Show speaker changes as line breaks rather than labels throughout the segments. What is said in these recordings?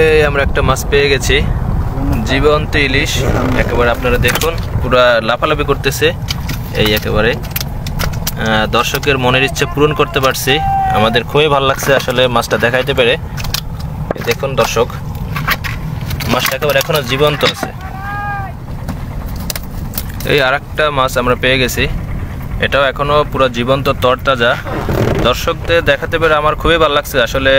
এই আমরা একটা মাছ পেয়ে গেছি, জীবন্ত ইলিশ। একেবারে আপনারা দেখুন, পুরা লাফালাফি করতেছে। এই একেবারে দর্শকের মনের ইচ্ছে পূরণ করতে পারছি। আমাদের খুবই ভালো লাগছে আসলে মাছটা দেখাইতে পেরে। দেখুন দর্শক, মাছটা একেবারে এখনো জীবন্ত আছে। এই আরেকটা মাছ আমরা পেয়ে গেছি, এটাও এখনো পুরো জীবন্ত তরতাজা। দর্শকদের দেখাতে পেরে আমার খুবই ভালো লাগছে আসলে।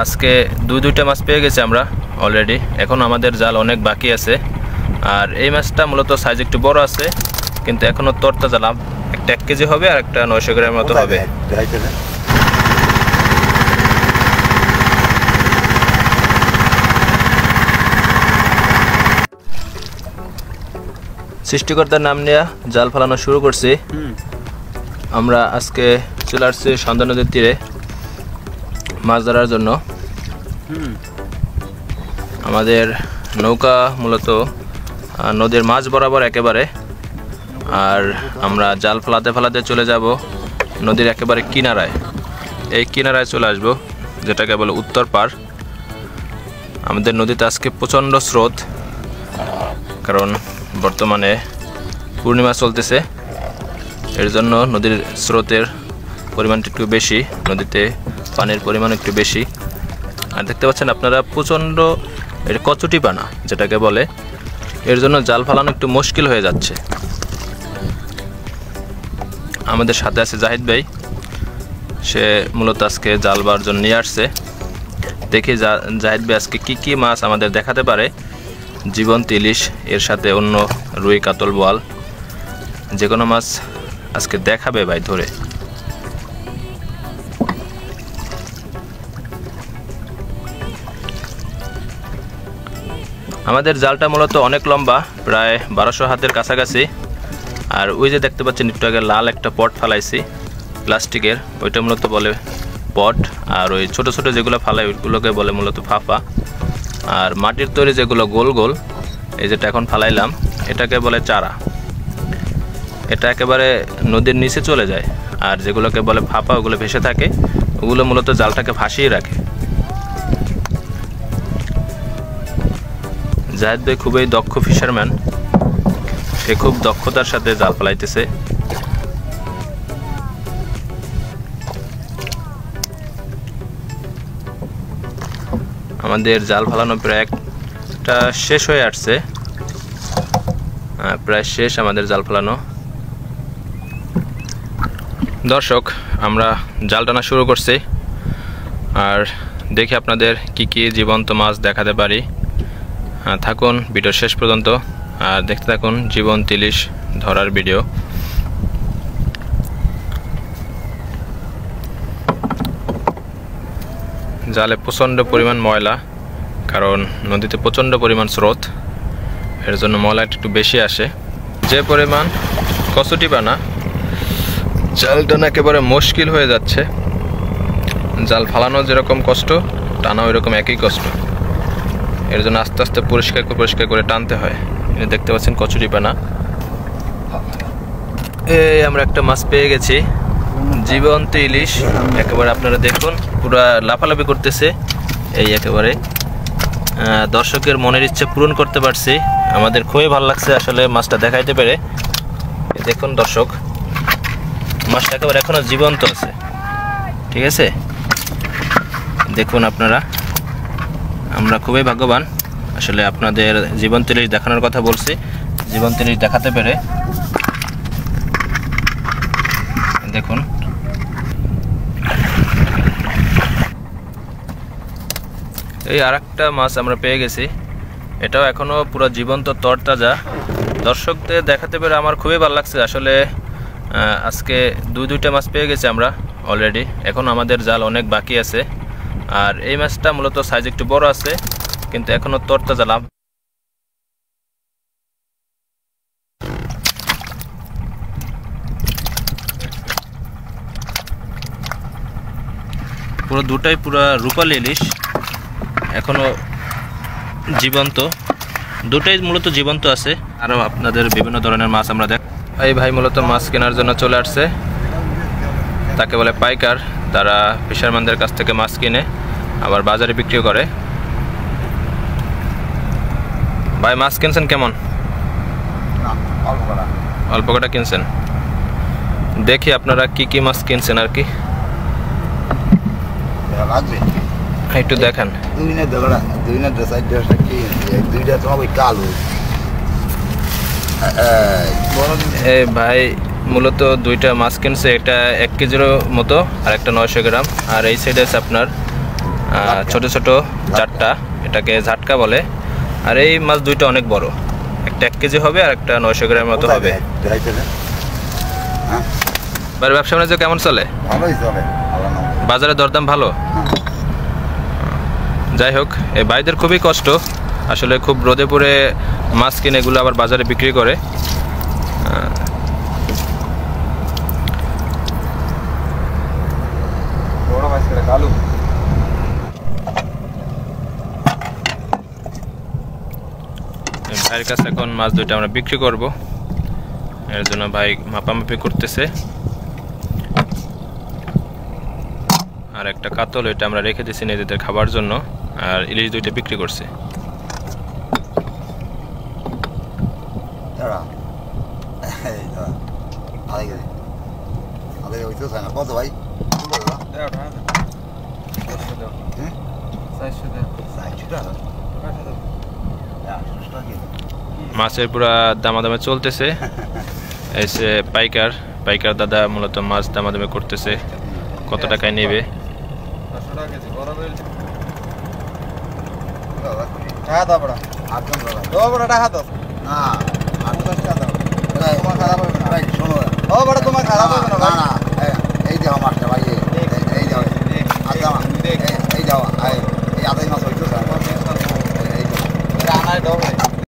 আজকে দুইটা মাছ পেয়ে গেছি আমরা অলরেডি, এখন আমাদের জাল অনেক বাকি আছে। আর এই মাছটা মূলত সাইজ একটু বড় আছে, কিন্তু এখনো তরতাজা। লাভ একটা 1 কেজি হবে আর একটা 900 গ্রামের মতো হবে। সৃষ্টিকর্তার নাম নিয়ে জাল ফেলানো শুরু করছি। আমরা আজকে চলে আসছি সন্ধ্যা নদীর তীরে মাছ ধরার জন্য। আমাদের নৌকা মূলত নদীর মাঝ বরাবর একেবারে, আর আমরা জাল ফেলাতে ফেলাতে চলে যাব নদীর একেবারে কিনারায়। এই কিনারায় চলে আসব, যেটাকে বলে উত্তর পার। আমাদের নদীতে আজকে প্রচণ্ড স্রোত, কারণ বর্তমানে পূর্ণিমা চলতেছে, এর জন্য নদীর স্রোতের পরিমাণটা একটু বেশি, নদীতে পানির পরিমাণ একটু বেশি। আর দেখতে পাচ্ছেন আপনারা প্রচণ্ড কচুটি পানা যেটাকে বলে, এর জন্য জাল ফেলানো একটু মুশকিল হয়ে যাচ্ছে। আমাদের সাথে আছে জাহিদ ভাই, সে মূলত আজকে জাল বার জন্য নিয়ে আসছে। দেখি জাহিদ ভাই আজকে কি মাছ আমাদের দেখাতে পারে। জীবন্ত ইলিশ, এর সাথে অন্য রুই, কাতল, বোয়াল, যে কোনো মাছ আজকে দেখাবে ভাই ধরে। আমাদের জালটা মূলত অনেক লম্বা, প্রায় 1200 হাতের কাছাকাছি। আর ওই যে দেখতে পাচ্ছেন একটু আগে লাল একটা পট ফালাইছি প্লাস্টিকের, ওইটা মূলত বলে পট। আর ওই ছোট ছোট যেগুলো ফালাই ওইগুলোকে বলে মূলত ফাফা। আর মাটির তৈরি যেগুলো গোল গোল, এই যেটা এখন ফালাইলাম, এটাকে বলে চারা। এটা একেবারে নদীর নিচে চলে যায়। আর যেগুলোকে বলে ফাফা, ওগুলো ভেসে থাকে, ওগুলো মূলত জালটাকে ভাসিয়ে রাখে। জাহিদ ভাই খুবই দক্ষ ফিশারম্যান, সে খুব দক্ষতার সাথে জাল ফেলাইতেছে। আমাদের জাল ফেলানো প্রায় একটা শেষ হয়ে আসছে, প্রায় শেষ আমাদের জাল ফেলানো। দর্শক, আমরা জাল টানা শুরু করছি, আর দেখি আপনাদের কি জীবন্ত মাছ দেখাতে পারি। থাকুন ভিডিও শেষ পর্যন্ত, আর দেখতে থাকুন জীবন্ত ইলিশ ধরার ভিডিও। জালে প্রচণ্ড পরিমাণ ময়লা, কারণ নদীতে প্রচণ্ড পরিমাণ স্রোত, এর জন্য ময়লাটা একটু বেশি আসে। যে পরিমাণ কচুটি পানা, জাল টানা একেবারে মুশকিল হয়ে যাচ্ছে। জাল ফালানো যেরকম কষ্ট, টানা ওই রকম একই কষ্ট। এর জন্য আস্তে আস্তে পরিষ্কার করে টানতে হয়। দেখতে পাচ্ছেন কচুরি পানা। এই আমরা একটা মাছ পেয়ে গেছি, জীবন্ত ইলিশ। একেবারে আপনারা দেখুন, পুরা লাফালাফি করতেছে। এই একেবারে দর্শকের মনের ইচ্ছে পূরণ করতে পারছি। আমাদের খুবই ভালো লাগছে আসলে মাছটা দেখাইতে পেরে। দেখুন দর্শক, মাছটা একেবারে এখনো জীবন্ত আছে। ঠিক আছে, দেখুন আপনারা, আমরা খুবই ভাগ্যবান আসলে আপনাদের জীবন্ত ইলিশ দেখানোর কথা বলছি। জীবন্ত ইলিশ দেখাতে পেরে দেখুন। এই আরেকটা মাছ আমরা পেয়ে গেছি, এটাও এখনো পুরো জীবন্ত তরতাজা। দর্শকদের দেখাতে পেরে আমার খুবই ভালো লাগছে আসলে। আজকে দুইটা মাছ পেয়ে গেছি আমরা অলরেডি, এখন আমাদের জাল অনেক বাকি আছে। আর এই মাছটা মূলত সাইজ একটু বড় আছে, কিন্তু এখনো তরতাজা। লাভ দুটাই পুরো রূপালী ইলিশ, এখনো জীবন্ত। দুটাই মূলত জীবন্ত আছে। আরও আপনাদের বিভিন্ন ধরনের মাছ আমরা দেখ। এই ভাই মূলত মাছ কেনার জন্য চলে আসছে, তাকে বলে পাইকার। তারা ফিশারম্যানদের কাছ থেকে মাছ কিনে আবার বাজারে বিক্রি করে। ভাই মাছ কিনছেন কেমন?
না অল্প করা
অল্প কটা কিনছেন। দেখি আপনারা কি কি মাছ কিনছেন আর কি
লাগবে
একটু দেখান।
দুই না সাইড কি দুইটা তোমার ওই কালো
এই ভাই মূলত দুইটা মাছ কিনছে, এটা 1 কেজির মতো আর একটা 900 গ্রাম, আর এই সাইডে আছে আপনার ছোট ছোট চারটা, এটাকে ঝাটকা বলে। আর এই মাছ দুইটা অনেক বড়, একটা 1 কেজি হবে আর একটা 900 গ্রামের মতো হবে। ভাই ব্যবসা বাণিজ্য কেমন চলে?
ভালোই চলে,
বাজারে দরদাম ভালো? যাই হোক, এই ভাইদের খুবই কষ্ট আসলে, খুব রোদে পড়ে মাছ কিনে এগুলো আবার বাজারে বিক্রি করে। ভাইয়ের কাছে এখন মাছ দুইটা আমরা বিক্রি করব, এর জন্য ভাই মাপামাপি করতেছে। আর একটা কাতল, এটা আমরা রেখে দিয়েছি নিজেদের খাবার জন্য, আর ইলিশ দুইটা বিক্রি করছে।
কত ভাই?
মাছের পুরা দামাদামে চলতেছে। এসে পাইকার দাদা মূলত মাছ দামাদামে করতেছে, কত টাকায় নেবে।
তোমার খারাপ হবে না, এই যে আমার ভাই, এই যাওয়া এই আদাই মাছ হইতো